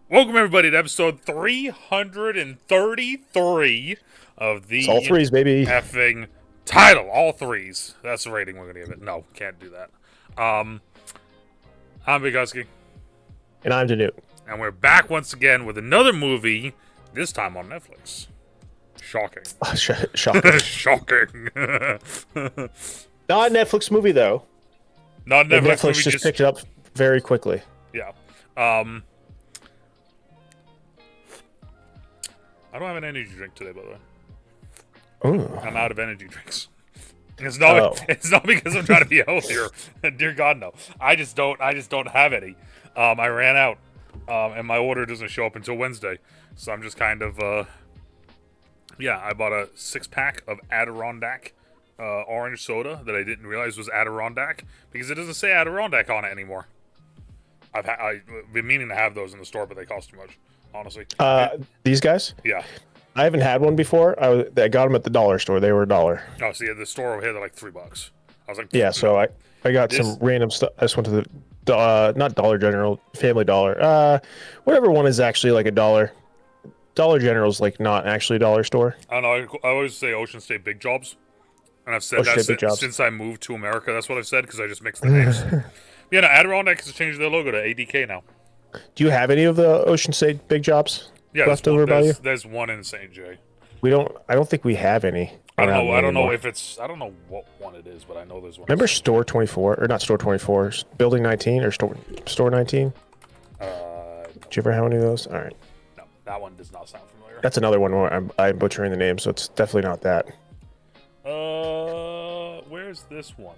Welcome everybody to episode 333 of the It's all threes, baby. effing title. All threes. That's the rating we're gonna give it. No, can't do that. I'm Big Husky. And I'm DeNutte. And we're back once again with another movie, this time on Netflix. Shocking. Shocking. Shocking. Not a Netflix movie, though. Not Netflix, Netflix movie, just picked it up very quickly. Yeah. I don't have an energy drink today, by the way. Ooh. I'm out of energy drinks. It's not. It's not because I'm trying to be healthier. Dear God, no. I just don't have any. I ran out, and my order doesn't show up until Wednesday. So I'm just kind of. Yeah, I bought a 6-pack of Adirondack orange soda that I didn't realize was Adirondack because it doesn't say Adirondack on it anymore. I've been meaning to have those in the store, but they cost too much. Honestly. These guys? Yeah. I haven't had one before. I got them at the dollar store. They were $1. Oh, see, the store over here, they're like $3. I was like, yeah. So I got some random stuff. I just went to the not Dollar General, Family Dollar, whatever one is actually like $1. Dollar General's like not actually a dollar store. I don't know. I always say Ocean State Big Jobs, and I've said that since I moved to America. That's what I've said because I just mixed the names. Yeah, no, Adirondack has changed their logo to ADK now. Do you have any of the Ocean State Big Jobs left over by you? There's one in St. J. I don't think we have any. I don't know if it's. I don't know what one it is, but I know there's one. Remember Store 24 or not Store 24? Building 19 or Store 19? Did you ever have any of those? All right. No, that one does not sound familiar. That's another one where I'm butchering the name, so it's definitely not that. Where's this one?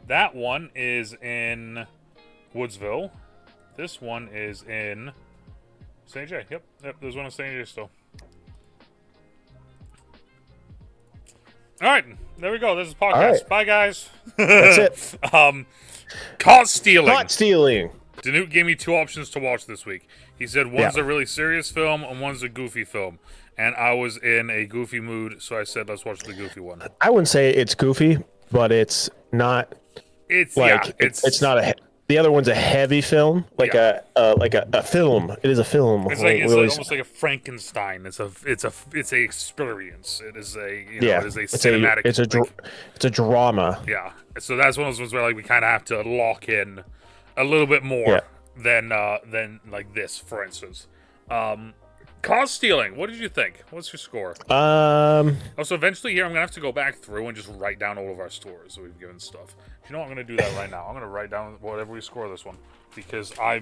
That one is in Woodsville. This one is in St. J. Yep, there's one in St. J still. All right, there we go. This is podcast. Right. Bye, guys. That's it. Caught stealing. Caught stealing. DeNutte gave me 2 options to watch this week. He said one's a really serious film and one's a goofy film. And I was in a goofy mood, so I said let's watch the goofy one. I wouldn't say it's goofy, but it's not. It's not a. The other one's a heavy film, like a film. It is a film. It's like almost like a Frankenstein. It's a experience. It is a it is a cinematic. It's a drama. Yeah. So that's one of those ones where like we kind of have to lock in a little bit more than like this, for instance. Caught stealing. What did you think? What's your score? So eventually here I'm gonna have to go back through and just write down all of our scores that we've given stuff. You know what, I'm gonna do that right now. I'm gonna write down whatever we score this one because I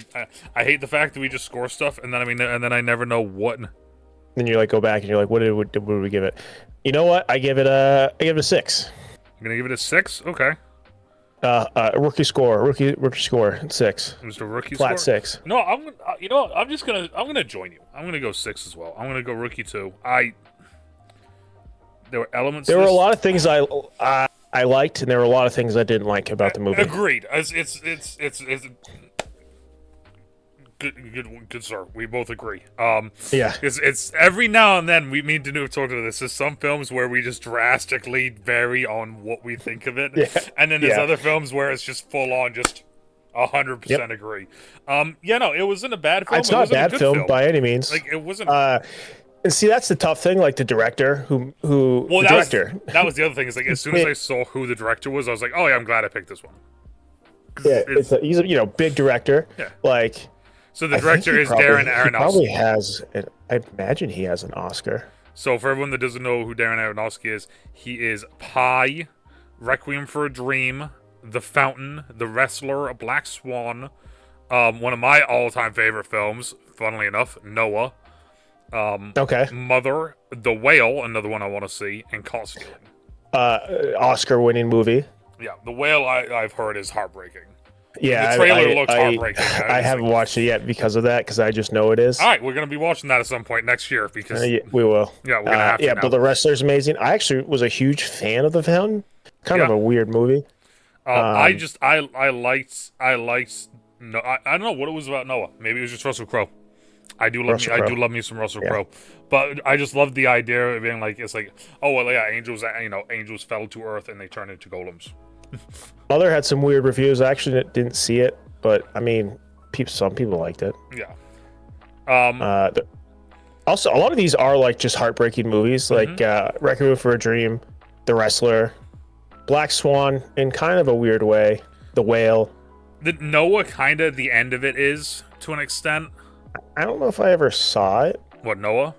hate the fact that we just score stuff and then I never know what. Then you like go back and you're like, what did we give it? You know what? I give it a 6. I'm gonna give it a 6. Okay. Rookie score 6. Mr. Rookie flat score? 6. No, I'm gonna join you. I'm gonna go 6 as well. I'm gonna go rookie 2. There were elements. There were a lot of things I liked, and there were a lot of things I didn't like about the movie. Agreed. It's good, sir. We both agree. Yeah. It's every now and then we need to talk about this. There's some films where we just drastically vary on what we think of it, and then there's other films where it's just full on, just 100% agree. It wasn't a bad film. It's not a bad film by any means. Like it wasn't. And see, that's the tough thing. Like the director, that was the other thing. Is like as soon as I saw who the director was, I was like, oh yeah, I'm glad I picked this one. Yeah, he's a big director. Yeah. Like. So the director is Darren Aronofsky. Probably has. I imagine he has an Oscar. So for everyone that doesn't know who Darren Aronofsky is, he is Pi, Requiem for a Dream, The Fountain, The Wrestler, A Black Swan, one of my all-time favorite films, funnily enough, Noah. Mother, The Whale, another one I want to see, and Caught Stealing. Oscar-winning movie. Yeah, The Whale I've heard is heartbreaking. Yeah, the trailer looks heartbreaking. I haven't watched it yet because of that, because I just know it is. All right, we're going to be watching that at some point next year because we will. Yeah, we're going to have to. Yeah, but The Wrestler's amazing. I actually was a huge fan of The Fountain. Kind of a weird movie. I liked. No, I don't know what it was about Noah. Maybe it was just Russell Crowe. I do love me some Russell Yeah. Crowe, but I just love the idea of being like, it's like, oh well, yeah, angels fell to earth and they turned into golems. Mother had some weird reviews. I actually didn't see it, but I mean, some people liked it. Yeah. Also, a lot of these are like just heartbreaking movies, like Requiem for a Dream, The Wrestler, Black Swan, in kind of a weird way, The Whale. The Noah kind of the end of it is to an extent. I don't know if I ever saw it. What, Noah?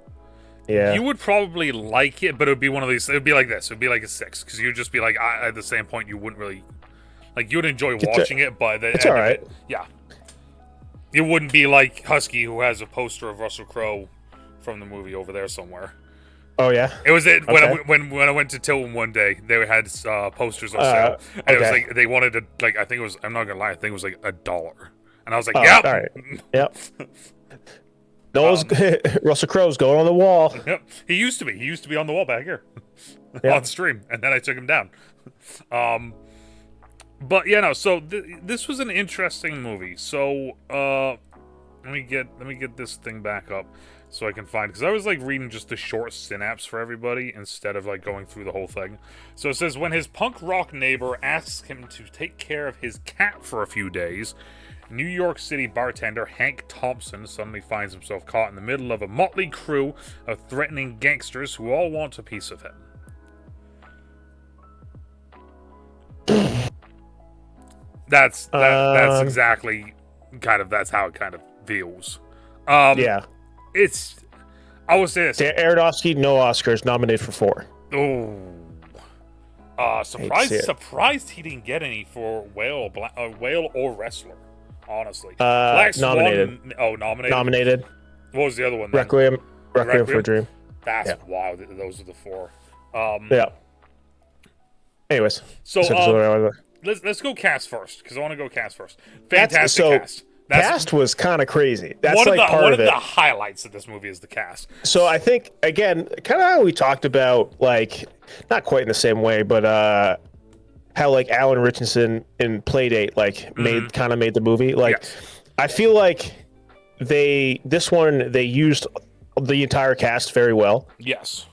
Yeah. You would probably like it, but it would be one of these. It would be like this. It would be like a 6, because you'd just be like, at the same point, you wouldn't really like. You would enjoy watching it, but it's all right. Yeah. It wouldn't be like Husky, who has a poster of Russell Crowe from the movie over there somewhere. Oh yeah. It was it Okay. when I went to Tilton one day. They had posters on sale, and it was like they wanted to like. I think it was. I'm not gonna lie. I think it was like $1, and I was like, yeah. All right. Yep. Noah's Russell Crowe's going on the wall. Yep. He used to be. He used to be on the wall back here on stream, and then I took him down. But yeah, no. So this was an interesting movie. So let me get this thing back up so I can find, because I was like reading just the short synapse for everybody instead of like going through the whole thing. So it says, when his punk rock neighbor asks him to take care of his cat for a few days, New York City bartender Hank Thompson suddenly finds himself caught in the middle of a motley crew of threatening gangsters who all want a piece of him. That's exactly that's how it kind of feels. Yeah. I will say this. Aronofsky, no Oscars, nominated for 4. Surprised he didn't get any for Whale or Wrestler. Honestly, Black Swan, nominated. Nominated. What was the other one? Then? Requiem for a Dream. That's wow. Those are the 4. Yeah. Anyways, so let's go cast first, because I want to go cast first. Fantastic cast. Cast was kind of crazy. That's one of the highlights of this movie is the cast. So I think, again, kind of how we talked about, like, not quite in the same way, but how like Alan Richardson in Playdate like made the movie. Like, yes. I feel like they used the entire cast very well. Yes.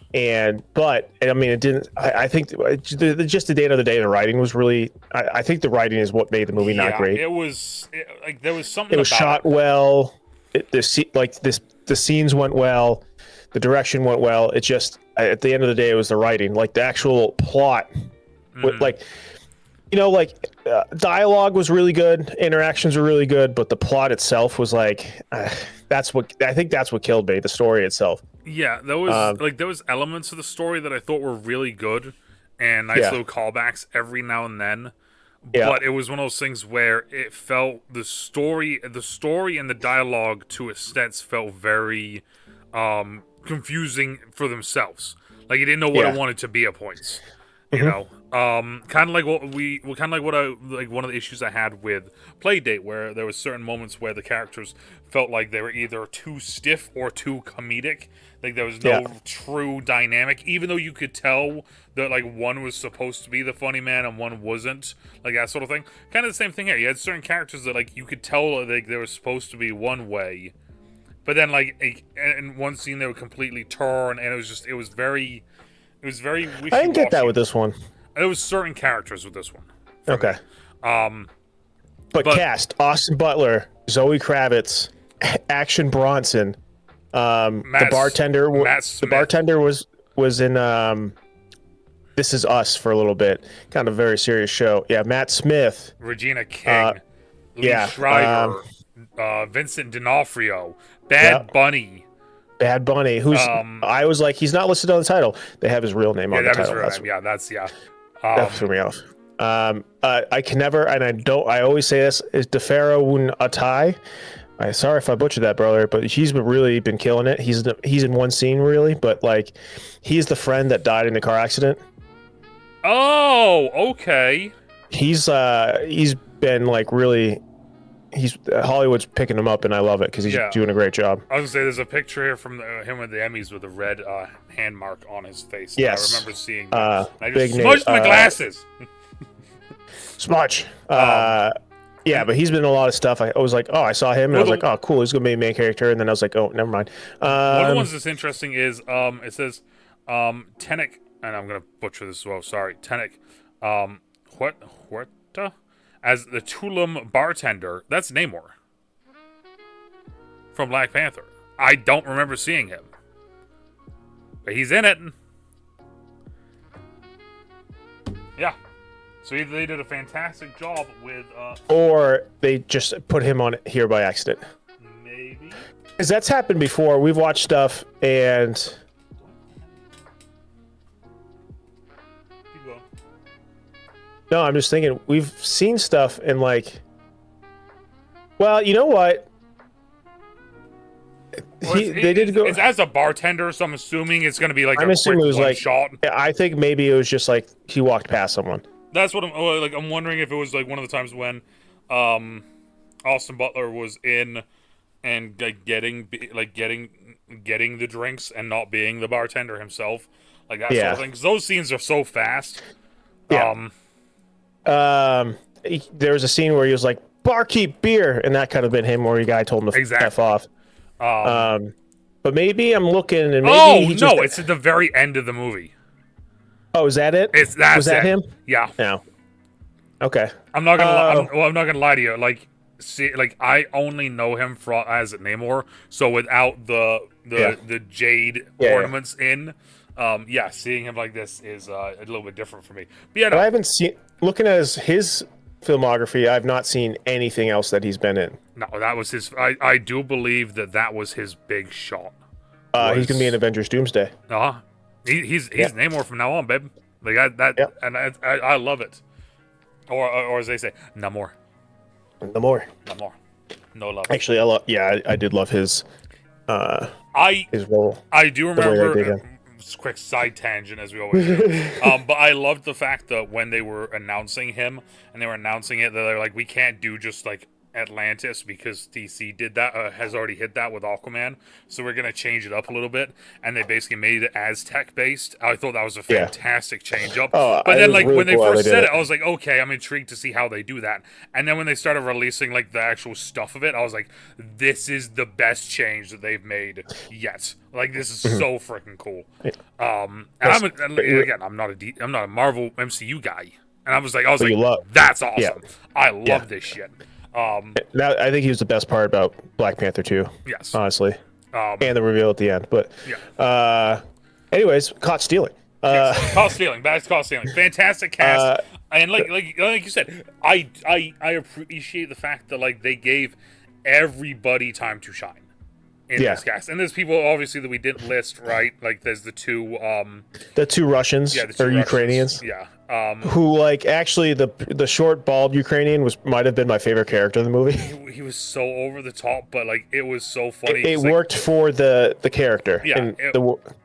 But I mean, it didn't. I think just at the end of the day, the writing was really. I think the writing is what made the movie not great. It was like there was something. It was shot well. The scenes went well. The direction went well. It just at the end of the day, it was the writing. Like the actual plot, dialogue was really good. Interactions were really good, but the plot itself was like. That's what killed me. The story itself. Yeah, there was elements of the story that I thought were really good and nice little callbacks every now and then. Yeah. But it was one of those things where it felt the story and the dialogue to a sense felt very confusing for themselves. Like you didn't know what it wanted to be at points. You know, kind of like one of the issues I had with Playdate, where there was certain moments where the characters felt like they were either too stiff or too comedic. Like there was no true dynamic, even though you could tell that like one was supposed to be the funny man and one wasn't, like that sort of thing. Kind of the same thing here. You had certain characters that like you could tell like they were supposed to be one way, but then like in one scene they would completely turn, and it was very wishy-washy. I didn't get that with this one. There was certain characters with this one. Okay. But cast: Austin Butler, Zoe Kravitz, Action Bronson. The bartender was in This Is Us for a little bit. Kind of a very serious show. Yeah, Matt Smith, Regina King, Lee Schreiber, Vincent D'Onofrio, Bad Bunny, who's I was like, he's not listed on the title. They have his real name on the title. That threw me off. I can never, and I always say this, is Defero Atai. Sorry if I butchered that, brother, but he's really been killing it. He's in one scene really, but like he's the friend that died in the car accident. Oh, okay. He's been like really. Hollywood's picking him up, and I love it because he's doing a great job. I was gonna say, there's a picture here from him at the Emmys with a red hand mark on his face. Yes, I remember seeing that. I just smudged my glasses. Smudge. Yeah, but he's been in a lot of stuff. I was like, oh, I saw him, and I was like, oh, cool, he's gonna be a main character. And then I was like, oh, never mind. One of the ones that's interesting is it says Tenek, and I'm gonna butcher this as well. Sorry, Tenek. Huerta as the Tulum bartender. That's Namor from Black Panther. I don't remember seeing him, but he's in it. Yeah. So either they did a fantastic job with, or they just put him on it here by accident. Maybe. Because that's happened before. We've watched stuff and. Keep going. No, I'm just thinking we've seen stuff and like. Well, you know what? They did go. It's as a bartender, so I'm assuming it's going to be like I'm a assuming quick it was like shot. I think maybe it was just like he walked past someone. That's what I'm wondering if it was like one of the times when Austin Butler was in and like getting the drinks and not being the bartender himself, like that sort of thing. Because those scenes are so fast. Yeah. There was a scene where he was like, "Barkeep beer," and that could have been him, where the guy told him to F off. But maybe I'm looking, and maybe it's at the very end of the movie. Oh, is that it? Was that him? Yeah. No. Okay. I'm not gonna. I'm not gonna lie to you. Like, see, like I only know him as Namor. So without the jade ornaments in, seeing him like this is a little bit different for me. But yeah, no. I haven't seen. Looking at his filmography, I've not seen anything else that he's been in. No, that was his. I do believe that was his big shot. He's gonna be in Avengers Doomsday. He's Namor from now on, babe. Like and I love it. Or as they say, Namor. Namor. No love. Actually, I did love his role. I do remember. Quick side tangent, as we always do. But I loved the fact that when they were announcing him and they were announcing it, that they're like, we can't do just like Atlantis because DC did that, has already hit that with Aquaman, so we're gonna change it up a little bit, and they basically made it Aztec based. I thought that was a fantastic change up. But then like really when they first said it, I was like, okay, I'm intrigued to see how they do that. And then when they started releasing like the actual stuff of it, I was like, this is the best change that they've made yet. Like, this is so freaking cool. And I'm not a Marvel MCU guy, and I was like, that's awesome. Yeah. I love this shit. I think he was the best part about Black Panther 2. Yes, honestly, and the reveal at the end. But anyways, caught stealing. Caught stealing. Back to caught stealing. Fantastic cast, and like you said, I appreciate the fact that like they gave everybody time to shine in this cast. And there's people obviously that we didn't list, right? Like there's the two Russians or Ukrainians. Yeah. Who like actually the short bald Ukrainian might have been my favorite character in the movie. He was so over the top, but like it was so funny. It worked for the character.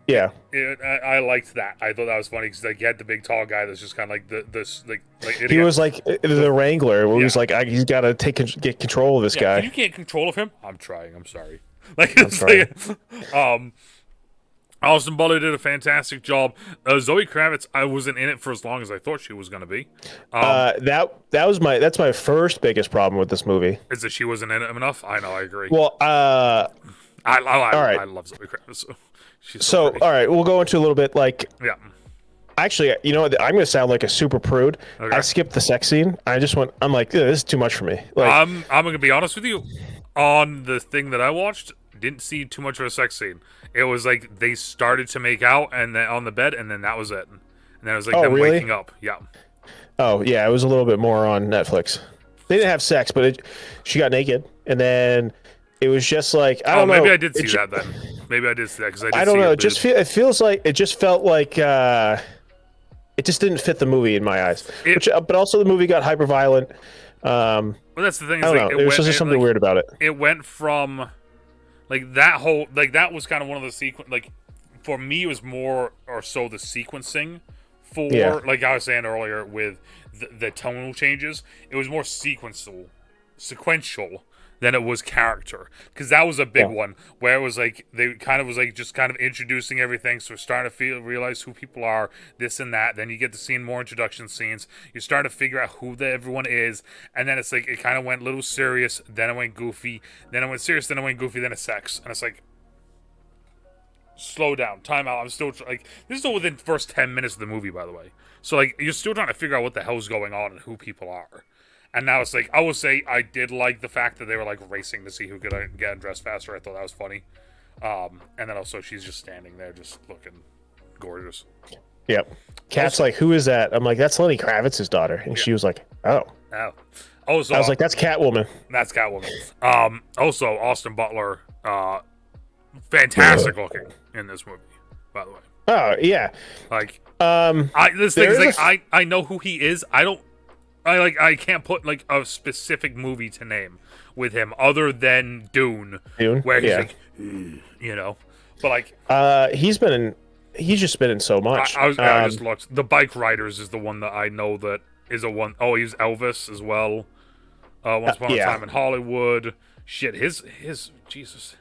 Yeah. I liked that. I thought that was funny because like you had the big tall guy that's just kind of like he was like the Wrangler. Where he was like, he's got to get control of this guy. You can't control of him. I'm trying. I'm sorry. Like, it's Austin Butler did a fantastic job. Zoe Kravitz, I wasn't in it for as long as I thought she was going to be. That's my first biggest problem with this movie. Is that she wasn't in it enough? I know, I agree. Well, I love Zoe Kravitz. So she's so all right, we'll go into a little bit like Actually, you know what? I'm going to sound like a super prude. Okay. I skipped the sex scene. I'm like, this is too much for me. Like, I'm going to be honest with you. On the thing that I watched, didn't see too much of a sex scene. It was like they started to make out and then on the bed, and then that was it. And then it was like them waking up. Yeah. Oh yeah, it was a little bit more on Netflix. They didn't have sex, but she got naked, and then it was just like I don't know. Maybe I did see that then. Maybe I did see that because I don't know. It feels like it just felt like it just didn't fit the movie in my eyes. But also the movie got hyper violent. Well, that's the thing. I don't know. It was just something weird about it. It went from like that whole that was kind of one of the sequence. Like for me, it was more or so the sequencing for like I was saying earlier with the tonal changes. It was more sequential than it was character, because that was a big one where it was like they kind of was like just kind of introducing everything, so we're starting to realize who people are, this and that. Then you get to see more introduction scenes. You start to figure out who everyone is, and then it's like it kind of went a little serious, then it went goofy, then it went serious, then it went goofy, then it's sex, and it's like, slow down, time out. I'm still like, this is all within the first 10 minutes of the movie, by the way. So like you're still trying to figure out what the hell's going on and who people are. And now it's like, I will say I did like the fact that they were like racing to see who could get undressed faster. I thought that was funny. And then also she's just standing there just looking gorgeous. Yep. Kat's like, who is that? I'm like, that's Lenny Kravitz's daughter. And she was like, oh. Also, I was like, that's Catwoman. That's Catwoman. Also, Austin Butler, fantastic looking in this movie, by the way. Oh, yeah. Like, this thing is like, I know who he is. I can't put like a specific movie to name with him other than Dune. Where he's like, you know, but like he's just been in so much. I just looked. The Bike Riders is the one that I know that is a one. Oh, he's Elvis as well. Once Upon a Time in Hollywood. Shit, his Jesus.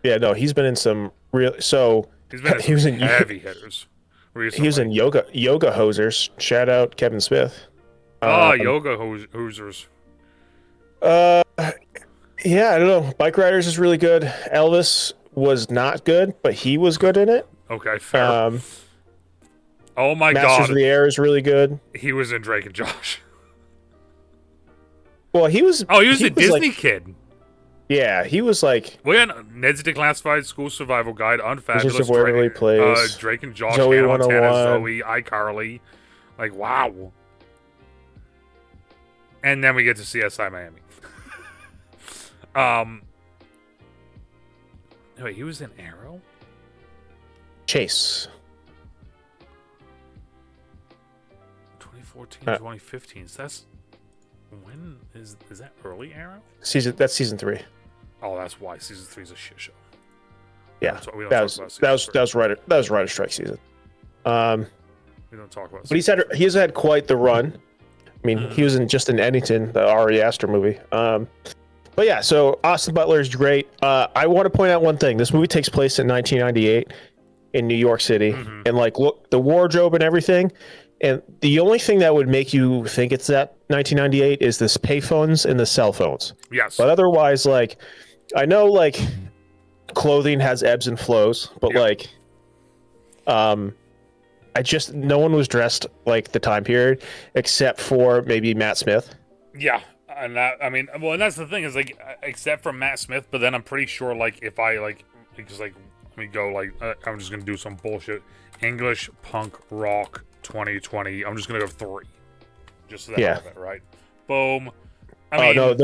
Yeah, no, he's been in some real. So he was in heavy hitters. Recently. He was in Yoga Hosers. Shout out Kevin Smith. Yoga Hoosers. Yeah, I don't know. Bike Riders is really good. Elvis was not good, but he was good in it. Okay, fair. Oh my God. Masters of the Air is really good. He was in Drake and Josh. Well, he was. Oh, he was a Disney kid. Yeah, he was like. Well, yeah, Ned's Declassified School Survival Guide, Unfabulous, Drake and Josh, Zoe Hannah 101. Montana, Zoe, iCarly. Like, wow. And then we get to CSI Miami. Wait, he was in Arrow? Chase. 2014, 2015. So that's when is that early Arrow? That's season 3. Oh, that's why season 3 is a shit show. Yeah, that was Writer Strike season. We don't talk about. But he's had quite the run. I mean, he was just in Eddington, the Ari Aster movie. But yeah, so Austin Butler is great. I want to point out one thing. This movie takes place in 1998 in New York City, and like, look, the wardrobe and everything. And the only thing that would make you think it's that 1998 is this payphones and the cell phones. Yes. But otherwise, like, I know like clothing has ebbs and flows, but like, no one was dressed like the time period except for maybe Matt Smith. Yeah. And and that's the thing is like, except for Matt Smith, but then I'm pretty sure like if I like, because like, let me go like, I'm just going to do some bullshit. English punk rock 2020. I'm just going to go 3. Just so that I have it, right? Boom. I mean, no,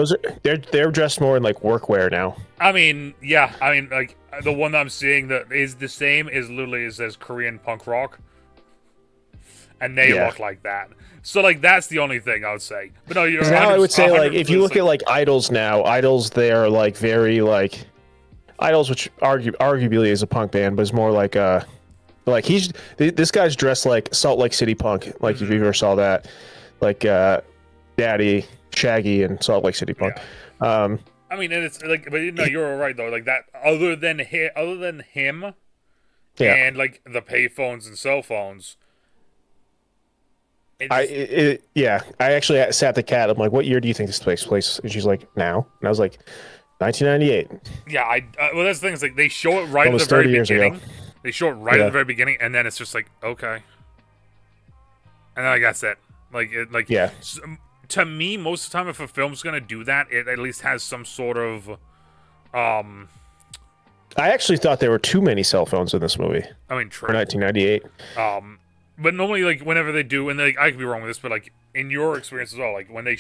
they're dressed more in like workwear now. I mean, yeah. I mean, like the one that I'm seeing that is the same is literally says Korean punk rock. And they look like that. So, like, that's the only thing I would say. But no, you're now I would say, like, if you look at, like, Idols now, Idols, they're, like, very, like... Idols, which arguably is a punk band, but is more like, this guy's dressed like Salt Lake City punk, like, if you ever saw that. Like, Daddy, Shaggy, and Salt Lake City punk. Yeah. I mean, and it's, like, but, no, you're right, though. Like, that, other than him, and, like, the payphones and cell phones... I actually sat the cat. I'm like, what year do you think this takes place? And she's like, now. And I was like, 1998. Yeah, well, that's the thing. Is like they show it right at the very beginning. They show it right at the very beginning, and then it's just like, okay. And then like that's it. To me, most of the time, if a film's gonna do that, it at least has some sort of. I actually thought there were too many cell phones in this movie. I mean, true. For 1998. But normally, like, whenever they do, and like, I could be wrong with this, but like, in your experience as well, like, when they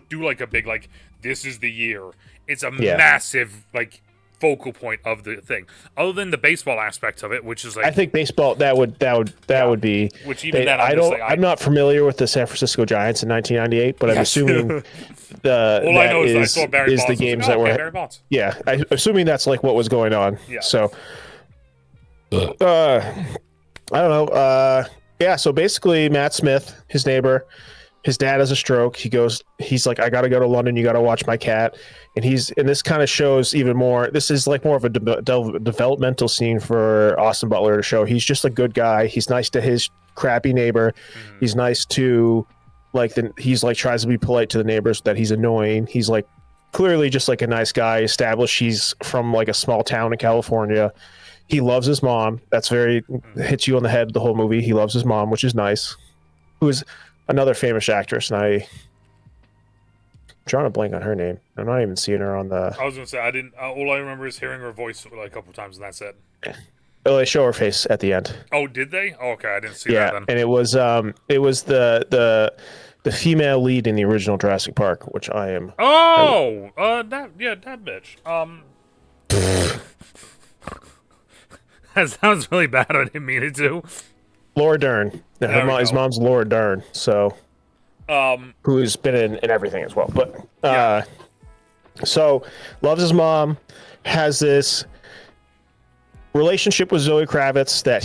do like a big, like, this is the year, it's a massive, like, focal point of the thing. Other than the baseball aspect of it, which is like, I think baseball that would be. Which even then, I'm not familiar with the San Francisco Giants in 1998, but I'm assuming all I know is I saw Barry Bonds. The games that were. Barry Bonds. Yeah, assuming that's like what was going on. Yeah. So, I don't know. Yeah, so basically Matt Smith, his neighbor, His dad has a stroke. He's like, I got to go to London. You got to watch my cat. And this kind of shows even more. This is like more of a developmental scene for Austin Butler to show. He's just a good guy. He's nice to his crappy neighbor. He's nice to he's like tries to be polite to the neighbors that he's annoying. He's like clearly just like a nice guy, established. He's from like a small town in California. He loves his mom. That's hits you on the head the whole movie. He loves his mom, which is nice. Who is another famous actress, and I'm drawing a blank on her name. I'm not even seeing her on the. I was gonna say I didn't. All I remember is hearing her voice like a couple times, and that's it. Oh, they show her face at the end. Oh, did they? Oh, okay, I didn't see that. Then. And it was the female lead in the original Jurassic Park, which I am. Oh, that bitch. That sounds really bad. I didn't mean it to. Laura Dern. His mom's Laura Dern. So, who's been in everything as well. But so loves his mom, has this relationship with Zoe Kravitz that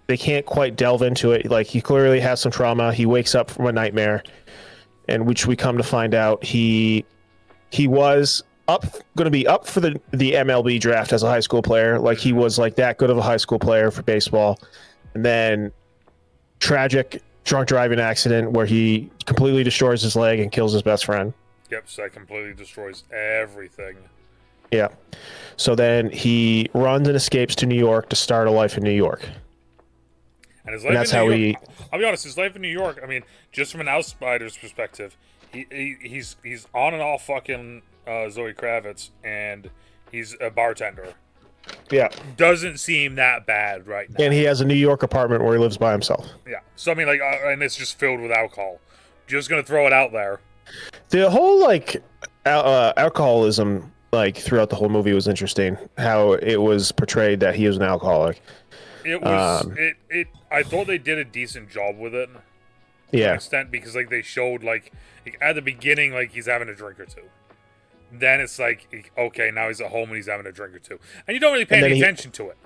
they can't quite delve into it. Like, he clearly has some trauma. He wakes up from a nightmare, and which we come to find out he was going to be up for the MLB draft as a high school player. Like, he was like that good of a high school player for baseball, and then tragic drunk driving accident where he completely destroys his leg and kills his best friend. Yep, so that completely destroys everything. Yeah. So then he runs and escapes to New York to start a life in New York. And his life in New York, I'll be honest, his life in New York, I mean, just from an outsider's perspective, he's on and off fucking Zoe Kravitz, and he's a bartender. Yeah. Doesn't seem that bad right now. And he has a New York apartment where he lives by himself. Yeah. So, I mean, like, and it's just filled with alcohol. Just gonna throw it out there. The whole, like, alcoholism, like, throughout the whole movie was interesting. How it was portrayed that he was an alcoholic. It was, I thought they did a decent job with it. To an extent, because, like, they showed, like, at the beginning, like, he's having a drink or two. Then it's like, okay, now he's at home and he's having a drink or two. And you don't really pay any attention to it.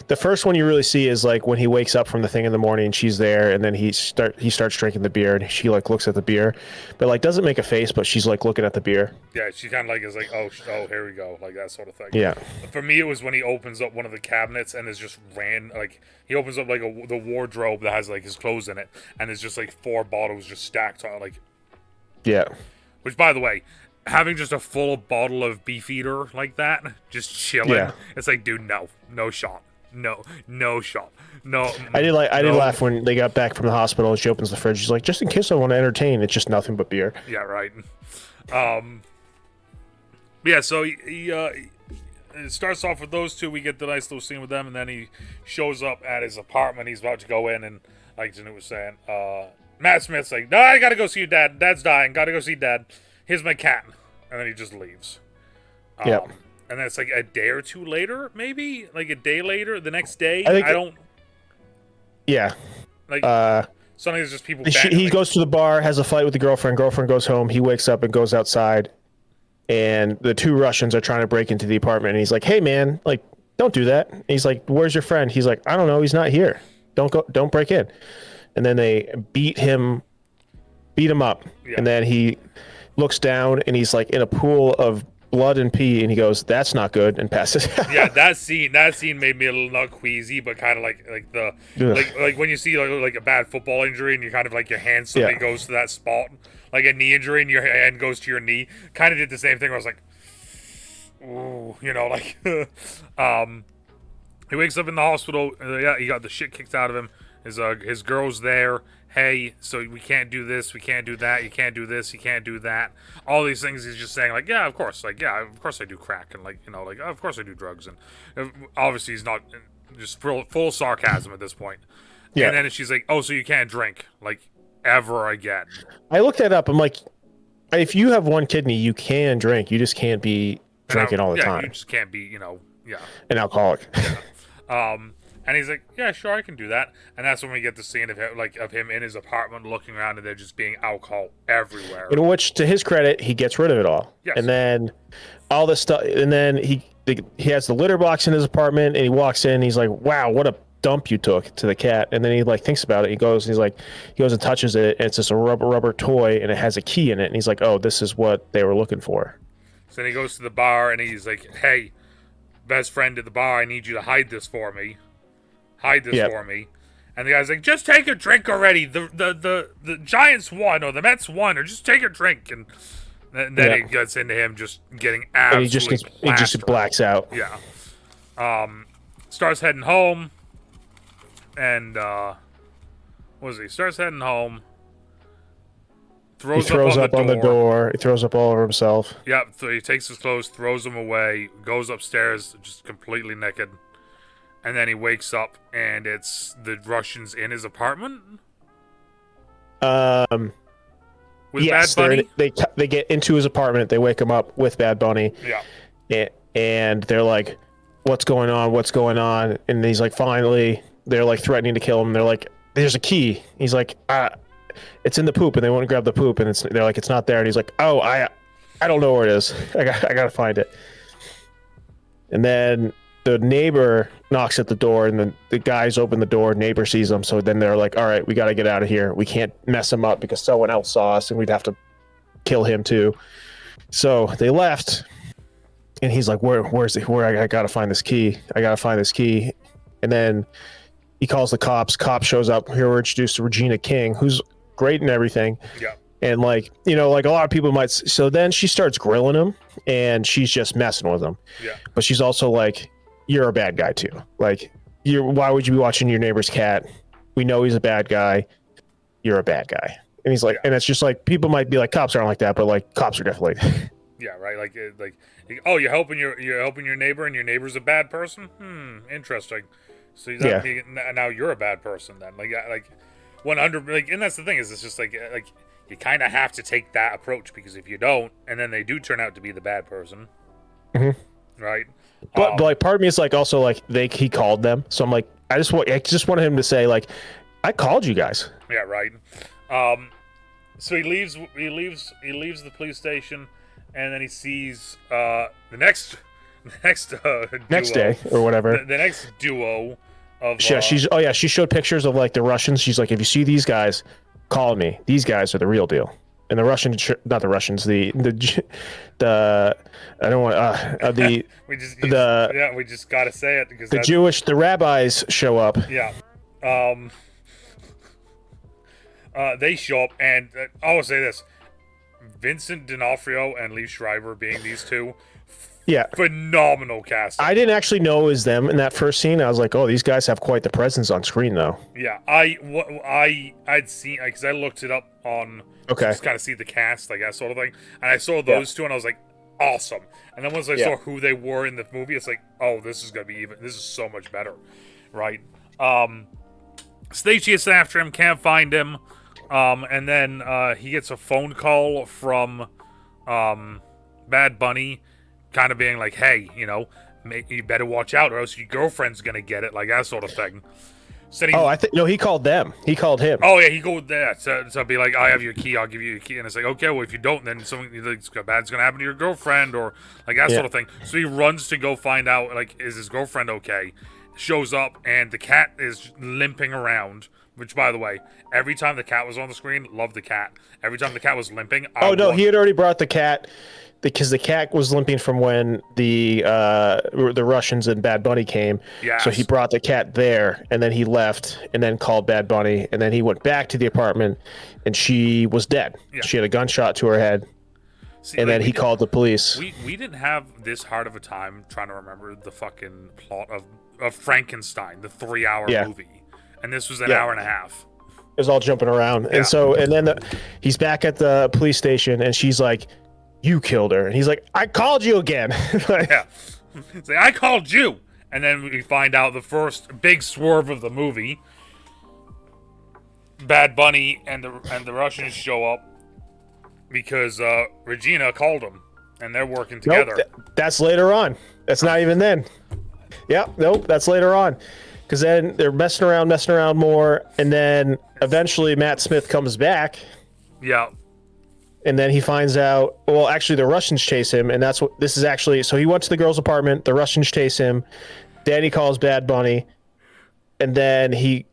The first one you really see is like when he wakes up from the thing in the morning, she's there, and then he starts drinking the beer, and she like looks at the beer, but like doesn't make a face, but she's like looking at the beer. Yeah, she kind of like is like, oh, here we go, like that sort of thing. Yeah. For me, it was when he opens up one of the cabinets and is just like he opens up like the wardrobe that has like his clothes in it, and there's just like 4 bottles just stacked on like. Yeah. Which, by the way, having just a full bottle of Beefeater like that, just chilling, it's like, dude, no shot. No shot. No. I did laugh when they got back from the hospital and she opens the fridge. She's like, just in case I want to entertain, it's just nothing but beer. Yeah, right. Yeah, so he it starts off with those two. We get the nice little scene with them, and then he shows up at his apartment. He's about to go in, and like DeNutte was saying, Matt Smith's like, no, I gotta go see your dad. Dad's dying. Gotta go see Dad. Here's my cat. And then he just leaves. Yep. And then it's like a day or two later, maybe? Like a day later, the next day? Yeah. Like, something is just people... He goes to the bar, has a fight with the girlfriend. Girlfriend goes home. He wakes up and goes outside. And the 2 Russians are trying to break into the apartment. And he's like, hey, man, like, don't do that. And he's like, where's your friend? He's like, I don't know. He's not here. Don't break in. And then they beat him up. Yeah. And then he looks down, and he's like in a pool of blood and pee, and he goes, that's not good, and passes. Yeah, that scene made me a little not queasy, but kind of like the like when you see like a bad football injury and you kind of like your hand suddenly goes to that spot, like a knee injury and your hand goes to your knee. Kind of did the same thing where I was like, ooh, you know, like he wakes up in the hospital. He got the shit kicked out of him. His girl's there. Hey, so we can't do this, we can't do that, you can't do this, you can't do that. All these things he's just saying, like, yeah, of course I do crack, and like, you know, like, of course I do drugs, and obviously he's not, just full sarcasm at this point. Yeah. And then she's like, oh, so you can't drink, like, ever again. I looked that up. I'm like, if you have one kidney, you can drink. You just can't be drinking all the time. You just can't be, you know, an alcoholic. Yeah. And he's like, yeah, sure, I can do that. And that's when we get the scene of him in his apartment looking around, and there just being alcohol everywhere. In which, to his credit, he gets rid of it all. Yes. And then all this stuff, and then he has the litter box in his apartment, and he walks in, and he's like, wow, what a dump you took to the cat. And then he like thinks about it. He goes and touches it, and it's just a rubber toy, and it has a key in it. And he's like, oh, this is what they were looking for. So then he goes to the bar, and he's like, hey, best friend at the bar, I need you to hide this for me. For me. And the guy's like, just take a drink already. The Giants won, or the Mets won, or just take a drink. And then it gets into him just getting absolutely he just blacks out. Yeah. Starts heading home. And, starts heading home. He throws up on the door. He throws up all over himself. Yeah, so he takes his clothes, throws them away, goes upstairs just completely naked. And then he wakes up, and it's the Russians in his apartment? With Bad Bunny? They get into his apartment. They wake him up with Bad Bunny. Yeah. And they're like, what's going on? What's going on? And he's like, finally, they're like threatening to kill him. They're like, there's a key. He's like, it's in the poop. And they want to grab the poop. And they're like, it's not there. And he's like, oh, I don't know where it is. I got to find it. And then the neighbor knocks at the door, and then the guys open the door. Neighbor sees them, so then they're like, all right, we got to get out of here. We can't mess him up because someone else saw us, and we'd have to kill him too. So they left, and he's like, where's it? I got to find this key. And then he calls the cops. Cop shows up. Here we're introduced to Regina King, who's great and everything. Yeah. And like, like a lot of people might. So then she starts grilling him, and she's just messing with him. Yeah. But she's also like, you're a bad guy too. Like, why would you be watching your neighbor's cat? We know he's a bad guy. You're a bad guy. And he's like, and it's just like, people might be like, cops aren't like that, but like, cops are definitely. Yeah, right. Like, oh, you're helping your neighbor, and your neighbor's a bad person. Interesting. So now you're a bad person then. Like 100. Like, and that's the thing is, it's just like you kind of have to take that approach, because if you don't, and then they do turn out to be the bad person, right? But like, part of me is like, also like, he called them, so I'm like, I just wanted him to say like, I called you guys. Yeah, right. So he leaves the police station, and then he sees the next day or whatever. The next duo of she showed pictures of like the Russians. She's like, if you see these guys, call me. These guys are the real deal. And the Russians, not the Russians, the I don't want we just gotta say it because the rabbis show up. Yeah. They show up, and I will say this: Vincent D'Onofrio and Lee Schreiber being these two, phenomenal casting. I didn't actually know it was them in that first scene. I was like, oh, these guys have quite the presence on screen, though. Yeah, I'd seen, because I looked it up on just kind of see the cast, like that sort of thing, and I saw those two, and I was like, awesome. And then once I saw who they were in the movie, it's like, oh, this is so much better, right? Stacey is after him, can't find him. And then he gets a phone call from Bad Bunny, kind of being like, hey, you better watch out, or else your girlfriend's gonna get it, like that sort of thing. He called them. He called him. Oh yeah, he called that. So be like, I have your key, I'll give you your key, and it's like, okay, well if you don't, then something bad's gonna happen to your girlfriend, or like that sort of thing. So he runs to go find out, like, is his girlfriend okay? Shows up, and the cat is limping around. Which, by the way, every time the cat was on the screen, loved the cat. Every time the cat was limping, he had already brought the cat, because the cat was limping from when the Russians and Bad Bunny came. Yes. So he brought the cat there, and then he left, and then called Bad Bunny, and then he went back to the apartment, and she was dead. Yeah. She had a gunshot to her head. And then he called the police. We didn't have this hard of a time trying to remember the fucking plot of Frankenstein, the 3-hour movie. And this was an hour and a half. It was all jumping around. Yeah. And then he's back at the police station, and she's like, you killed her. And he's like, I called you again. Yeah. It's like, I called you. And then we find out the first big swerve of the movie. Bad Bunny and the Russians show up because Regina called them, and they're working together. Nope, that's later on. That's not even then. Yeah, nope, that's later on. Because then they're messing around more, and then eventually Matt Smith comes back. Yeah. And then he finds out, well, actually the Russians chase him, and that's what this is actually. So he went to the girl's apartment, the Russians chase him, then he calls Bad Bunny, and then he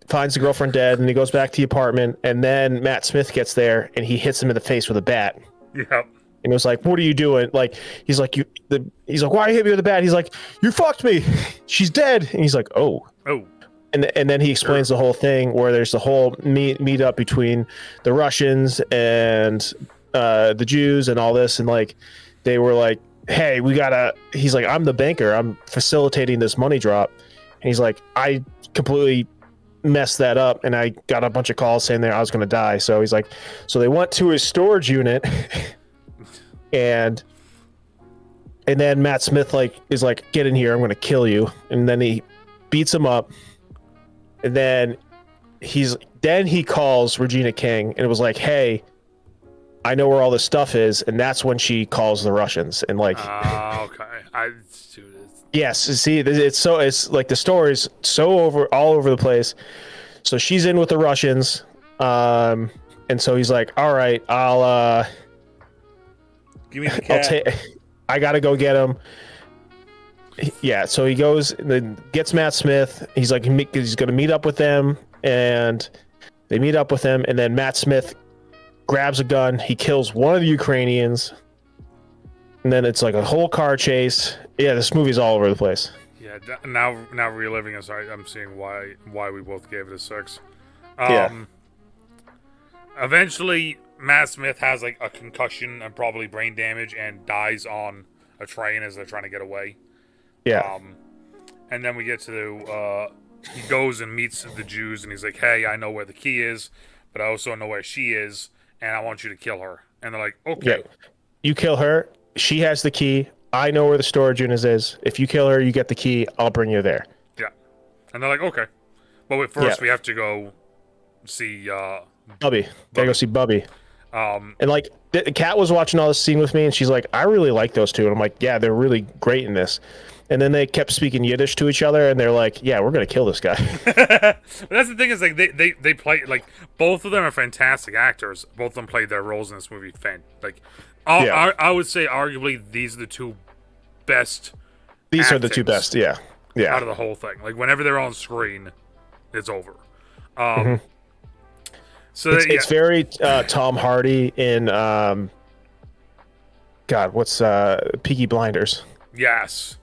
finds the girlfriend dead, and he goes back to the apartment, and then Matt Smith gets there, and he hits him in the face with a bat. Yep. And it was like, what are you doing? Like, he's like, why you hit me with a bat? He's like, you fucked me. She's dead. And he's like, oh. And then he explains the whole thing where there's the whole meet up between the Russians and the Jews and all this. And like, they were like, hey, he's like, I'm the banker. I'm facilitating this money drop. And he's like, I completely messed that up. And I got a bunch of calls saying that I was going to die. So he's like, so they went to his storage unit and then Matt Smith is like, get in here. I'm going to kill you. And then he beats him up. And then he calls Regina King and it was like, hey, I know where all this stuff is. And that's when she calls the Russians and like, okay. Yes. See, it's like the story's so all over the place. So she's in with the Russians. And so he's like, all right, I'll give me the cat. I got to go get him. Yeah, so he goes and then gets Matt Smith. He's like, he's going to meet up with them, and they meet up with him, and then Matt Smith grabs a gun. He kills one of the Ukrainians, and then it's like a whole car chase. Yeah, this movie's all over the place. Yeah, now reliving it, I'm seeing why we both gave it a 6. Eventually, Matt Smith has like a concussion and probably brain damage and dies on a train as they're trying to get away. Yeah. And then we get to he goes and meets the Jews and he's like, hey, I know where the key is, but I also know where she is, and I want you to kill her. And they're like, okay. Yeah. You kill her. She has the key. I know where the storage unit is. If you kill her, you get the key. I'll bring you there. Yeah. And they're like, okay. But first we have to go see Bubby. Gotta go see Bubby. And like Kat was watching all this scene with me and she's like, I really like those two. And I'm like, yeah, they're really great in this. And then they kept speaking Yiddish to each other and they're like, yeah, we're gonna kill this guy. But that's the thing is like they play, like, both of them are fantastic actors. Both of them played their roles in this movie. I would say arguably these are the two best. These are the two best, yeah. Out of the whole thing. Like whenever they're on screen, it's over. So it's very Tom Hardy in what's Peaky Blinders? Yes.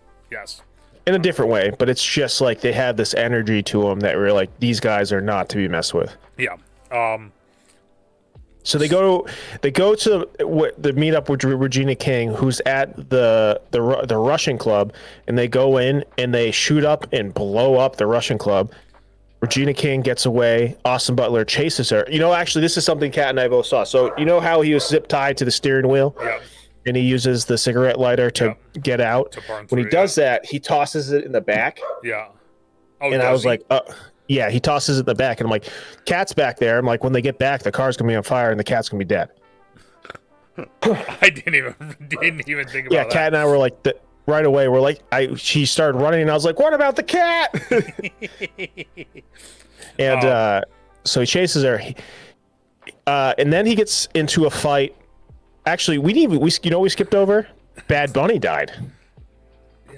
In a different way, but it's just like they have this energy to them that we're like, these guys are not to be messed with. Yeah. So they go to the meet up with Regina King, who's at the Russian club, and they go in and they shoot up and blow up the Russian club. Regina King gets away. Austin Butler chases her. You know, actually, this is something Kat and I both saw. So you know how he was zip tied to the steering wheel? Yeah. And he uses the cigarette lighter to get out. When he does that, he tosses it in the back. Yeah. And I was like, yeah, he tosses it in the back. And I'm like, Cat's back there. I'm like, when they get back, the car's going to be on fire and the cat's going to be dead. I didn't even think about that. Yeah, Kat and I were like, right away, we're like, she started running and I was like, what about the cat? And so he chases her. And then he gets into a fight. Actually, we skipped over? Bad Bunny died.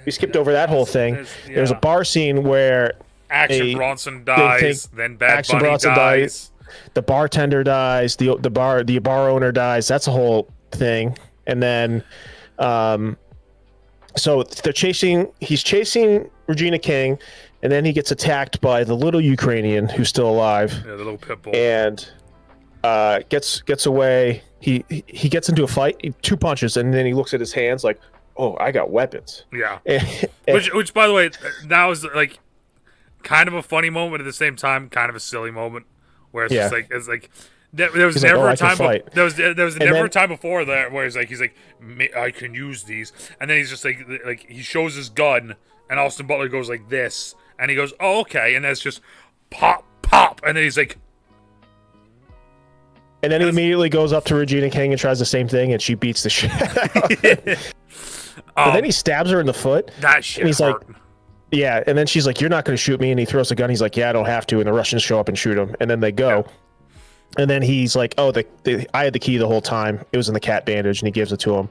We skipped over that whole thing. There's a bar scene where Action Bronson dies, then Bad Bunny dies. The bartender dies, the bar owner dies. That's a whole thing. And then so he's chasing Regina King, and then he gets attacked by the little Ukrainian who's still alive. Yeah, the little pit bull. And gets away. He gets into a fight, 2 punches, and then he looks at his hands like, oh, I got weapons. Yeah. which by the way, that was like kind of a funny moment at the same time, kind of a silly moment, where it's just like there was never a time. There was never a time before that where he's like I can use these, and then he's just like he shows his gun, and Austin Butler goes like this, and he goes, oh, okay, and that's just pop, and then he's like. And then he immediately goes up to Regina King and tries the same thing, and she beats the shit out of him. But then he stabs her in the foot. That shit and he's hurt. Like, yeah, and then she's like, you're not going to shoot me, and he throws the gun. He's like, yeah, I don't have to, and the Russians show up and shoot him, and then they go. Yeah. And then he's like, oh, I had the key the whole time. It was in the cat bandage, and he gives it to him.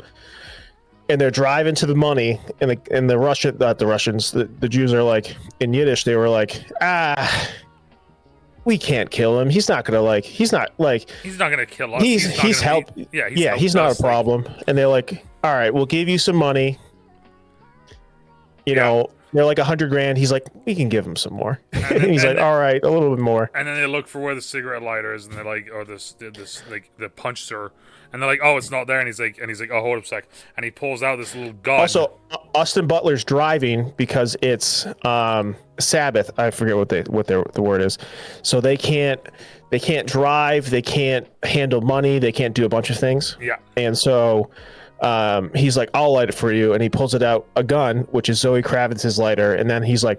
and they're driving to the money, and the Russian, not the Russians, the Jews are like, in Yiddish, they were like, we can't kill him. He's not gonna he's not gonna kill us. He's help. He's not a problem. And they're like, all right, we'll give you some money. You know, they're like $100,000. He's like, we can give him some more. And he's like, all right, a little bit more. And then they look for where the cigarette lighter is, and they're like, or this like the punch sir, and they're like, oh, it's not there. And he's like, oh, hold up a sec. And he pulls out this little gun. Also, Austin Butler's driving because it's Sabbath. I forget what the word is. So they can't drive. They can't handle money. They can't do a bunch of things. Yeah. And so. He's like, I'll light it for you, and he pulls it out a gun, which is Zoe Kravitz's lighter, and then he's like,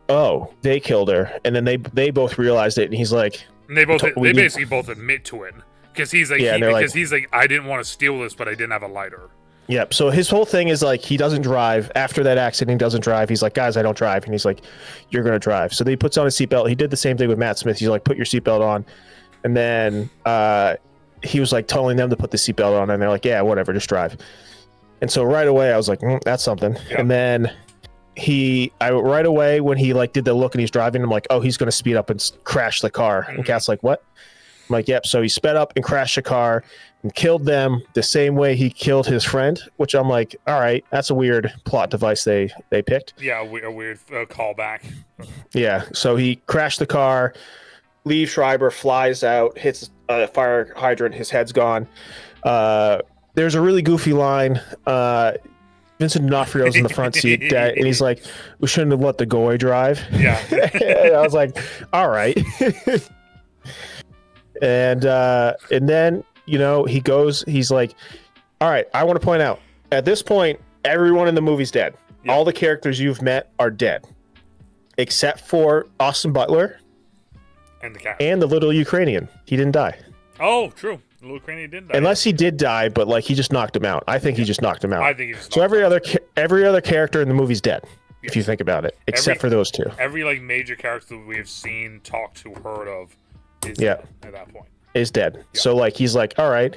oh, they killed her, and then they both realized it, and he's like, and they basically both admit to it because he's like, he's like, I didn't want to steal this, but I didn't have a lighter. Yep. So his whole thing is like, he doesn't drive. After that accident, he doesn't drive. He's like, guys, I don't drive, and he's like, you're gonna drive. So then he puts on his seatbelt. He did the same thing with Matt Smith. He's like, put your seatbelt on, and then he was like telling them to put the seatbelt on, and they're like, yeah, whatever, just drive. And so right away I was like, that's something. Yep. And then right away when he like did the look and he's driving, I'm like, oh, he's going to speed up and crash the car. And Kat's like, what? I'm like, yep. So he sped up and crashed the car and killed them the same way he killed his friend, which I'm like, all right, that's a weird plot device they picked. Yeah, a weird callback. Yeah. So he crashed the car. Liev Schreiber flies out, hits a fire hydrant, his head's gone. There's a really goofy line. Vincent D'Onofrio's in the front seat, and he's like, we shouldn't have let the goy drive. Yeah. I was like, all right. And then, you know, he's like, all right, I want to point out, at this point, everyone in the movie's dead. Yeah. All the characters you've met are dead. Except for Austin Butler. And the cat. And the little Ukrainian. He didn't die. Oh, true. The little Ukrainian didn't die. Unless he did die, but like he just knocked him out. I think he just knocked him out. I think he just so every other character in the movie's dead. Yes. If you think about it. Except for those two. Every like major character that we have seen, talked to, heard of is dead at that point. Is dead. Yeah. So like he's like, all right,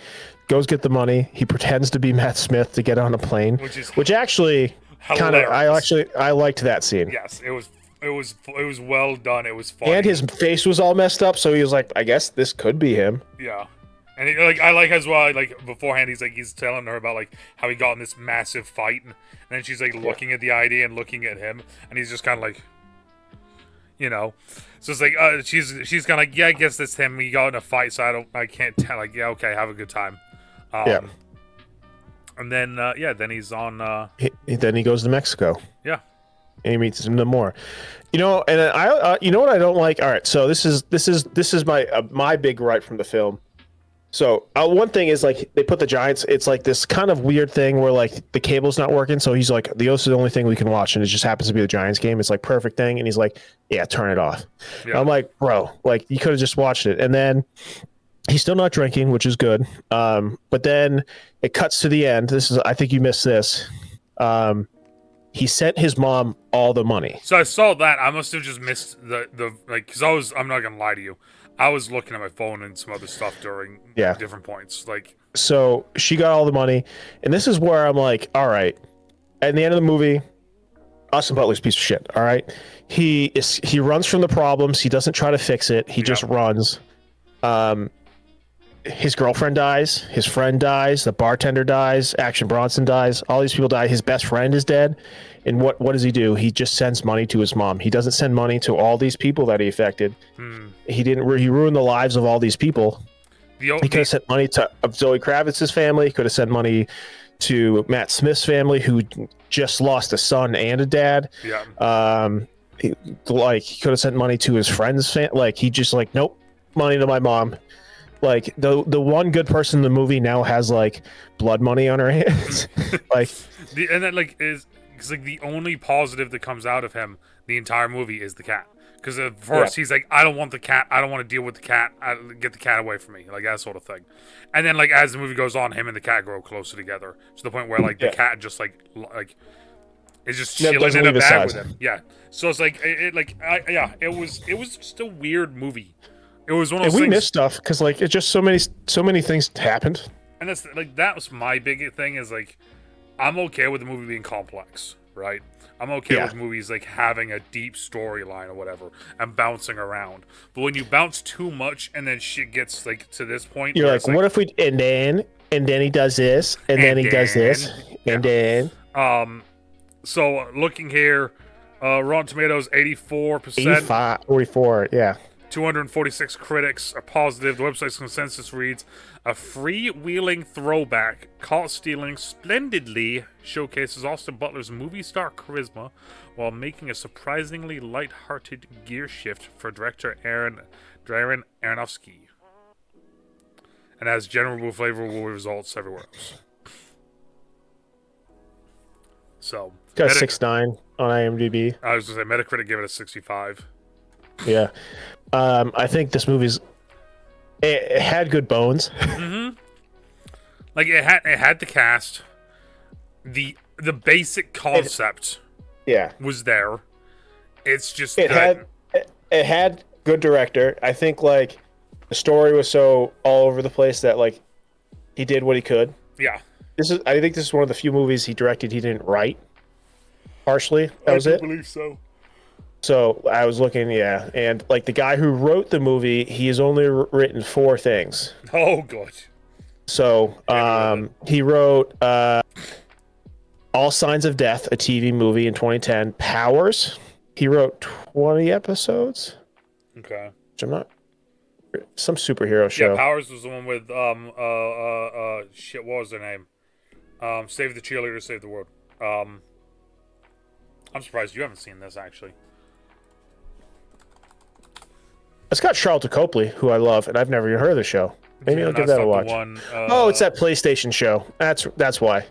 goes get the money. He pretends to be Matt Smith to get on a plane. Which actually kind of I liked that scene. Yes, it was well done. It was funny. And his face was all messed up, so he was like, I guess this could be him. Yeah. And I like as well, like beforehand, he's telling her about like how he got in this massive fight, and then she's like looking at the ID and looking at him, and he's just kind of like, you know, so it's like she's kind of like, yeah, I guess that's him. He got in a fight, so I can't tell. Like, yeah, okay, have a good time. And then then he's on. Then he goes to Mexico. Yeah. And he meets him more, you know. And I, you know what I don't like. All right, so this is my big gripe from the film. So one thing is like they put the Giants. It's like this kind of weird thing where like the cable's not working. So he's like, the OS is the only thing we can watch, and it just happens to be the Giants game. It's like perfect thing, and he's like, yeah, turn it off. Yeah. I'm like, bro, like you could have just watched it. And then he's still not drinking, which is good. But then it cuts to the end. I think you missed this. He sent his mom all the money. So I saw that. I must have just missed the like, because I'm not gonna lie to you, I was looking at my phone and some other stuff during different points. Like, so she got all the money, and this is where I'm like, all right. At the end of the movie, Austin Butler's a piece of shit. All right, he runs from the problems. He doesn't try to fix it. He just runs. His girlfriend dies, his friend dies, the bartender dies, Action Bronson dies, all these people die. His best friend is dead. And what does he do? He just sends money to his mom. He doesn't send money to all these people that he affected. He ruined the lives of all these people. He could have sent money to Zoe Kravitz's family. He could have sent money to Matt Smith's family, who just lost a son and a dad. Yeah. He could have sent money to his friend's family. Like, he just like, nope, money to my mom. Like the one good person in the movie now has like blood money on her hands. Like, and that like is because like the only positive that comes out of him the entire movie is the cat. Because at first he's like, I don't want the cat. I don't want to deal with the cat. Get the cat away from me, like that sort of thing. And then like as the movie goes on, him and the cat grow closer together to the point where like the cat just like is just chilling in a bag with him. Yeah. So it's like it was just a weird movie. It was one of those things. We missed stuff because like it's just so many things happened. And that's like that was my big thing is like I'm okay with the movie being complex, right? I'm okay with movies like having a deep storyline or whatever and bouncing around. But when you bounce too much and then shit gets like to this point, you're like, what if we and then he does this and then he does this and then So looking here, Rotten Tomatoes 84%, 85, 44, yeah. 246 critics are positive. The website's consensus reads, a freewheeling throwback, caught stealing splendidly showcases Austin Butler's movie star charisma while making a surprisingly light-hearted gear shift for director Darren Aronofsky. And has general favorable results everywhere else. So, got 6.9 on IMDb. I was going to say Metacritic gave it a 65. Yeah. I think this movie's it had good bones. Mm-hmm. Like it had the cast, the basic concept. Was there. It's just it had good director. I think like the story was so all over the place that like he did what he could. Yeah. I think this is one of the few movies he directed he didn't write. Partially, that was it. I believe so. So I was looking, and like the guy who wrote the movie, he has only written 4 things. Oh, God. So he wrote All Signs of Death, a TV movie in 2010. Powers, he wrote 20 episodes. Okay. Which I'm not. Some superhero show. Yeah, Powers was the one with shit. What was their name? Save the Cheerleader, Save the World. I'm surprised you haven't seen this actually. It's got Charlton Copley, who I love, and I've never even heard of the show. Maybe I'll give that a watch. It's that PlayStation show. That's why.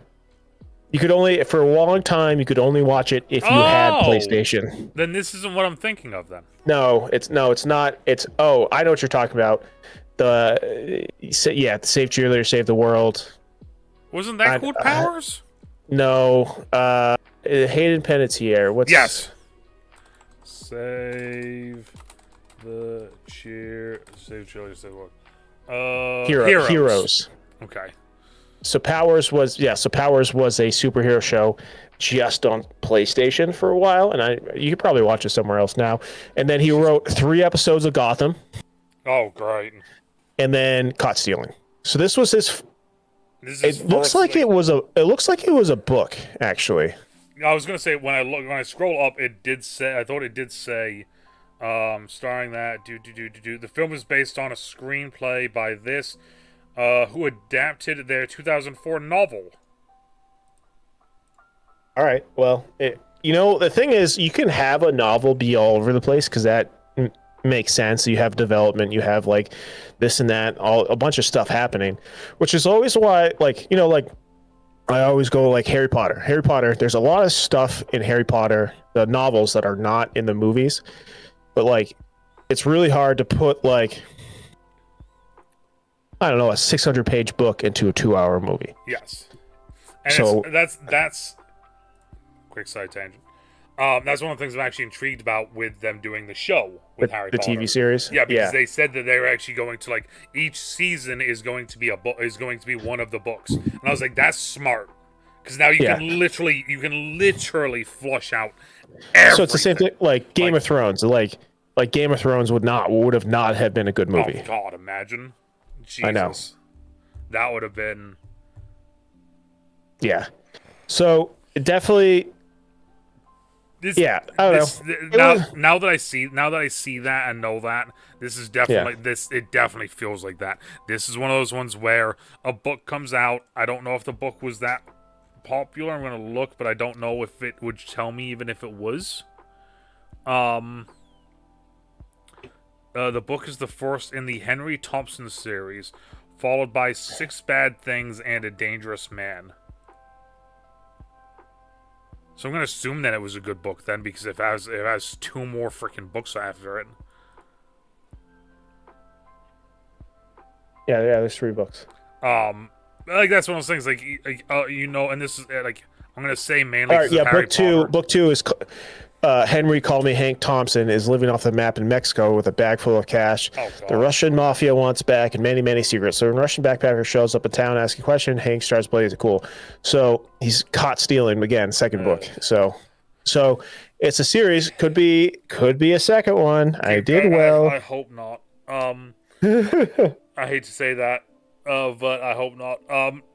You could only, for a long time, you could only watch it if you had PlayStation. Then this isn't what I'm thinking of. Then no, it's not. It's I know what you're talking about. The Save Cheerleader, Save the World. Wasn't that called Powers? No, Hayden Panettiere. Yes. Save Cheerleader, Save the World. Heroes. Okay. So Powers was a superhero show just on PlayStation for a while, and you could probably watch it somewhere else now. And then he wrote 3 episodes of Gotham. Oh, great. And then Caught Stealing. So this was his. It looks like it was a book, actually. I was gonna say when I scroll up, it did say. I thought it did say, starring that. The film is based on a screenplay by this. Who adapted their 2004 novel. All right. Well, the thing is, you can have a novel be all over the place because that makes sense. You have development, you have like this and that, a bunch of stuff happening, which is always why, I always go like Harry Potter. Harry Potter, there's a lot of stuff in Harry Potter, the novels that are not in the movies, but like, it's really hard to put like, I don't know, a 600-page book into a 2-hour movie. Yes. And that's quick side tangent. That's one of the things I'm actually intrigued about with them doing the show with Harry Potter. The TV series? Yeah, because they said that they were actually going to each season is going to be one of the books. And I was like, that's smart. Because now you can literally flush out everything. So it's the same thing like Game of Thrones. Like Game of Thrones would have not been a good movie. Oh God, imagine. Jesus. I know. That would have been. So definitely. I don't know. Now that I see that and know that, this is definitely it definitely feels like that. This is one of those ones where a book comes out. I don't know if the book was that popular. I'm gonna look, but I don't know if it would tell me even if it was. The book is the first in the Henry Thompson series, followed by 6 Bad Things and A Dangerous Man. So I'm going to assume that it was a good book then, because it has 2 more freaking books after it. Yeah, there's 3 books. That's one of those things, and this is, I'm going to say mainly all right, Book 2 is... Henry called me Hank Thompson is living off the map in Mexico with a bag full of cash. Oh, the Russian mafia wants back and many, many secrets. So when Russian backpacker shows up in town asking a question, Hank starts blazing cool. So he's caught stealing again, second book. So it's a series. Could be a second one. I did well. I hope not. I hate to say that. But I hope not.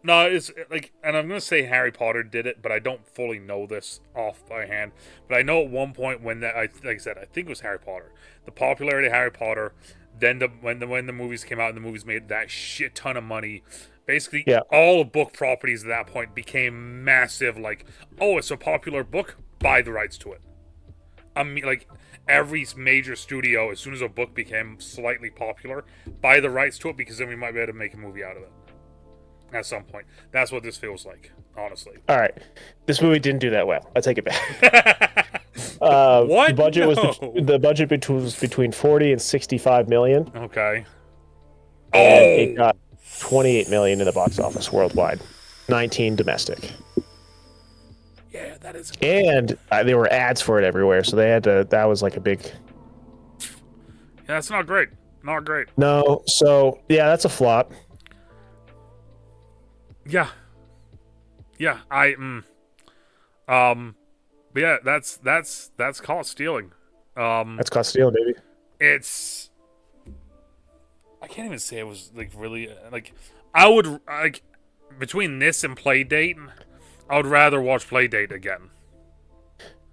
No, it's like, and I'm gonna say Harry Potter did it, but I don't fully know this off by hand. But I know at one point when that, like I said, I think it was Harry Potter. The popularity of Harry Potter, then when the movies came out and the movies made that shit ton of money. Basically, all of book properties at that point became massive. Like, oh, it's a popular book, buy the rights to it. I mean, like, every major studio, as soon as a book became slightly popular, buy the rights to it, because then we might be able to make a movie out of it at some point. That's what this feels like, honestly. All right, this movie didn't do that well. I take it back. What? The budget was between 40 and 65 million. Okay. And it got 28 million in the box office worldwide, 19 domestic. Yeah, that is. And there were ads for it everywhere, so they had to. That was like a big. Yeah, that's not great. Not great. No, so yeah, that's a flop. Yeah. Yeah, but yeah, that's caught stealing. That's caught stealing, baby. It's. I can't even say it was like really like. I would like between this and Playdate. I would rather watch Playdate again.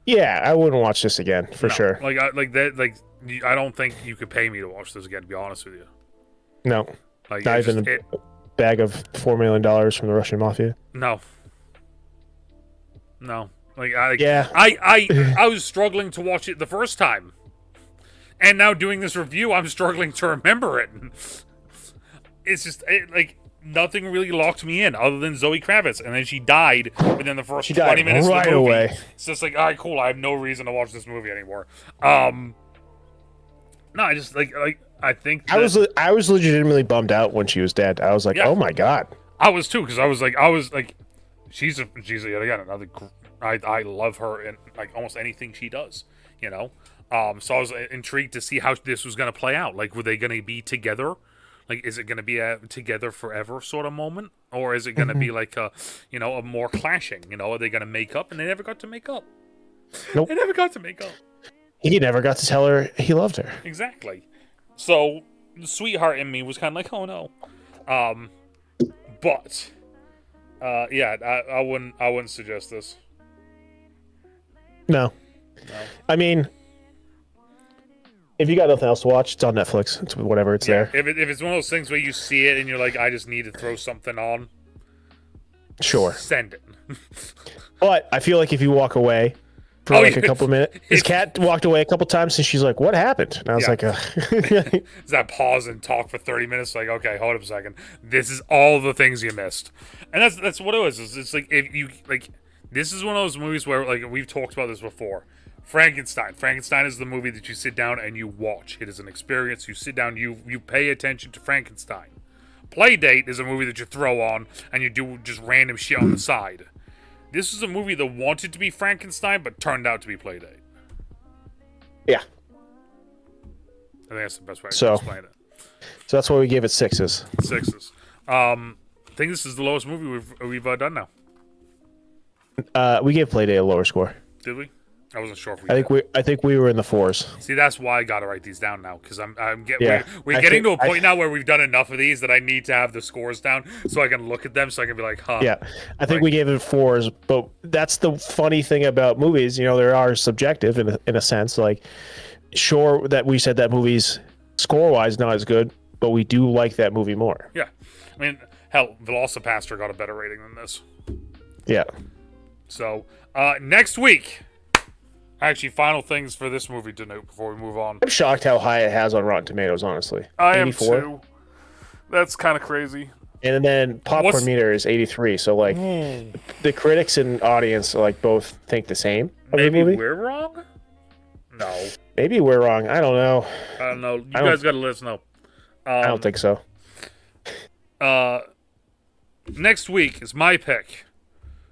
Yeah, I wouldn't watch this again for sure. Like I don't think you could pay me to watch this again. To be honest with you. No. Like not even a bag of $4 million from the Russian mafia. No. Like yeah. I was struggling to watch it the first time, and now doing this review, I'm struggling to remember it. It's just like. Nothing really locked me in other than Zoe Kravitz, and then she died within the first 20 minutes right of the movie. Away. It's just like, all right, cool. I have no reason to watch this movie anymore. No, I just like I think that, I was legitimately bummed out when she was dead. I was like, oh my god. I was too, because I was like, she's yet again another. I love her in like almost anything she does, you know. So I was intrigued to see how this was going to play out. Like, were they going to be together? Like, is it going to be a together forever sort of moment? Or is it going to be like a more clashing? You know, are they going to make up? And they never got to make up. Nope. They never got to make up. He never got to tell her he loved her. Exactly. So, the sweetheart in me was kind of like, oh no. But, yeah, I wouldn't suggest this. No. I mean, if you got nothing else to watch, it's on Netflix. It's whatever. It's there. If it's one of those things where you see it and you're like, I just need to throw something on. Sure. Send it. But I feel like if you walk away for a couple of minutes, his cat walked away a couple times and she's like, "What happened?" And I was like, Is that pause and talk for 30 minutes? Like, okay, hold up a second. This is all the things you missed, and that's what it was. It's like if you like, this is one of those movies where like we've talked about this before. Frankenstein. Frankenstein is the movie that you sit down and you watch. It is an experience. You sit down, you pay attention to Frankenstein. Playdate is a movie that you throw on and you do just random shit on the side. This is a movie that wanted to be Frankenstein but turned out to be Playdate. Yeah. I think that's the best way to explain it. So that's why we gave it 6s. 6s. I think this is the lowest movie we've done now. We gave Playdate a lower score. Did we? I wasn't sure if we I think we were in the 4s. See, that's why I got to write these down now, because we're getting to a point now where we've done enough of these that I need to have the scores down so I can look at them so I can be like, huh. Yeah, I think we gave it 4s, but that's the funny thing about movies. You know, they are subjective in a sense. Like, sure that we said that movie's score-wise not as good, but we do like that movie more. Yeah, I mean, hell, Velocipaster got a better rating than this. Yeah. So, next week. Actually, final things for this movie, DeNutte, before we move on. I'm shocked how high it has on Rotten Tomatoes, honestly. I 84? Am too. That's kind of crazy. And then Popcorn Meter is 83, so like the critics and audience like both think the same of the movie. Maybe we're wrong? No. Maybe we're wrong. I don't know. I don't know. You guys got to let us know. I don't think so. Next week is my pick.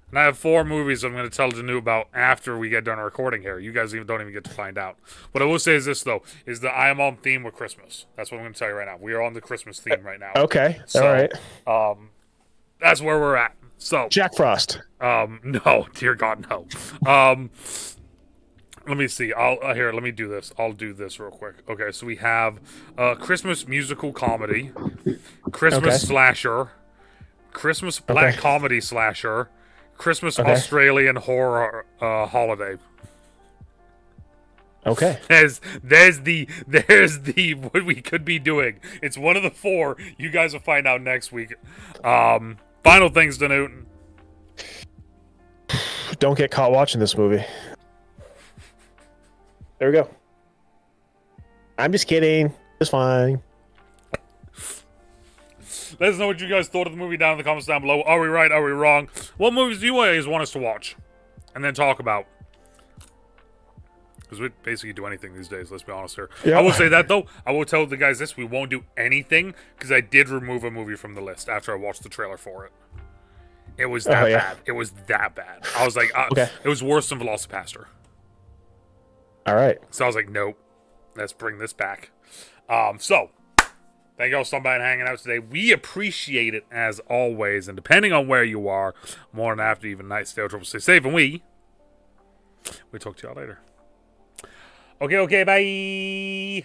And I have 4 movies I'm going to tell DeNutte about after we get done recording here. You guys don't even get to find out. What I will say is this, though, is that I am on theme with Christmas. That's what I'm going to tell you right now. We are on the Christmas theme right now. Okay. So, all right. That's where we're at. So Jack Frost. No, dear God, no. Let me see. Let me do this. I'll do this real quick. Okay, so we have Christmas musical comedy, Christmas slasher, Christmas black comedy slasher, Christmas Australian horror holiday. Okay. There's the what we could be doing. It's one of the 4. You guys will find out next week. Final things, DeNutte. Don't get caught watching this movie. There we go. I'm just kidding. It's fine. Let us know what you guys thought of the movie down in the comments down below. Are we right? Are we wrong? What movies do you guys want us to watch? And then talk about. Because we basically do anything these days, let's be honest here. Yep. I will say that, though. I will tell the guys this. We won't do anything, because I did remove a movie from the list after I watched the trailer for it. It was that bad. It was that bad. I was like, it was worse than Velocipaster. All right. So I was like, nope. Let's bring this back. So, thank you all so much for hanging out today. We appreciate it, as always. And depending on where you are, morning, after, even night, stay out, trouble, stay safe. And we talk to y'all later. Okay, bye.